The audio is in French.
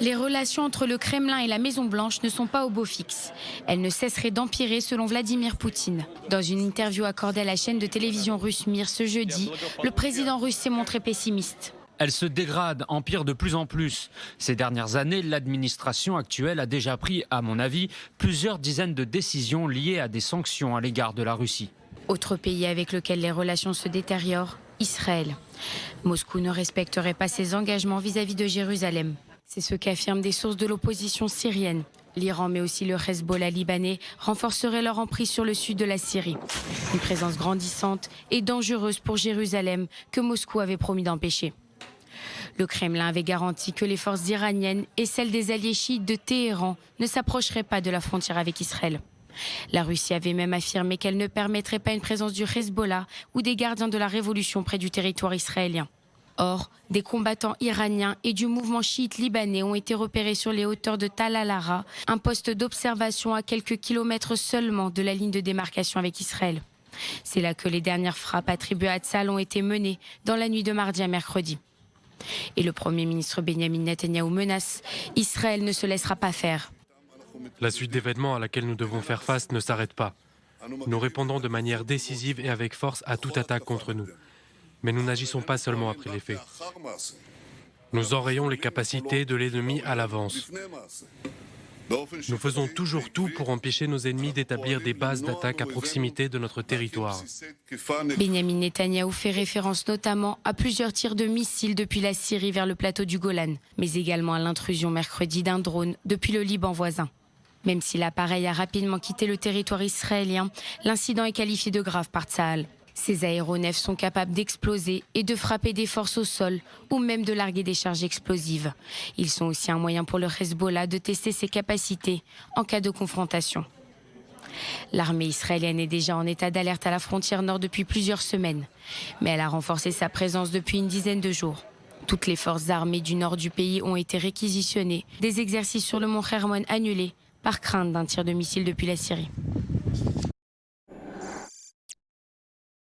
Les relations entre le Kremlin et la Maison-Blanche ne sont pas au beau fixe. Elles ne cesseraient d'empirer selon Vladimir Poutine. Dans une interview accordée à la chaîne de télévision russe Mir ce jeudi, le président russe s'est montré pessimiste. Elle se dégrade, empire de plus en plus. Ces dernières années, l'administration actuelle a déjà pris, à mon avis, plusieurs dizaines de décisions liées à des sanctions à l'égard de la Russie. Autre pays avec lequel les relations se détériorent, Israël. Moscou ne respecterait pas ses engagements vis-à-vis de Jérusalem. C'est ce qu'affirment des sources de l'opposition syrienne. L'Iran, mais aussi le Hezbollah libanais, renforceraient leur emprise sur le sud de la Syrie. Une présence grandissante et dangereuse pour Jérusalem que Moscou avait promis d'empêcher. Le Kremlin avait garanti que les forces iraniennes et celles des alliés chiites de Téhéran ne s'approcheraient pas de la frontière avec Israël. La Russie avait même affirmé qu'elle ne permettrait pas une présence du Hezbollah ou des gardiens de la révolution près du territoire israélien. Or, des combattants iraniens et du mouvement chiite libanais ont été repérés sur les hauteurs de Tal al-Ara, un poste d'observation à quelques kilomètres seulement de la ligne de démarcation avec Israël. C'est là que les dernières frappes attribuées à Tzal ont été menées dans la nuit de mardi à mercredi. Et le Premier ministre Benyamin Netanyahou menace « Israël ne se laissera pas faire ». La suite d'événements à laquelle nous devons faire face ne s'arrête pas. Nous répondons de manière décisive et avec force à toute attaque contre nous. Mais nous n'agissons pas seulement après les faits. Nous enrayons les capacités de l'ennemi à l'avance. Nous faisons toujours tout pour empêcher nos ennemis d'établir des bases d'attaque à proximité de notre territoire. Benyamin Netanyahou fait référence notamment à plusieurs tirs de missiles depuis la Syrie vers le plateau du Golan, mais également à l'intrusion mercredi d'un drone depuis le Liban voisin. Même si l'appareil a rapidement quitté le territoire israélien, l'incident est qualifié de grave par Tsahal. Ces aéronefs sont capables d'exploser et de frapper des forces au sol ou même de larguer des charges explosives. Ils sont aussi un moyen pour le Hezbollah de tester ses capacités en cas de confrontation. L'armée israélienne est déjà en état d'alerte à la frontière nord depuis plusieurs semaines, mais elle a renforcé sa présence depuis une dizaine de jours. Toutes les forces armées du nord du pays ont été réquisitionnées, des exercices sur le mont Hermon annulés par crainte d'un tir de missile depuis la Syrie.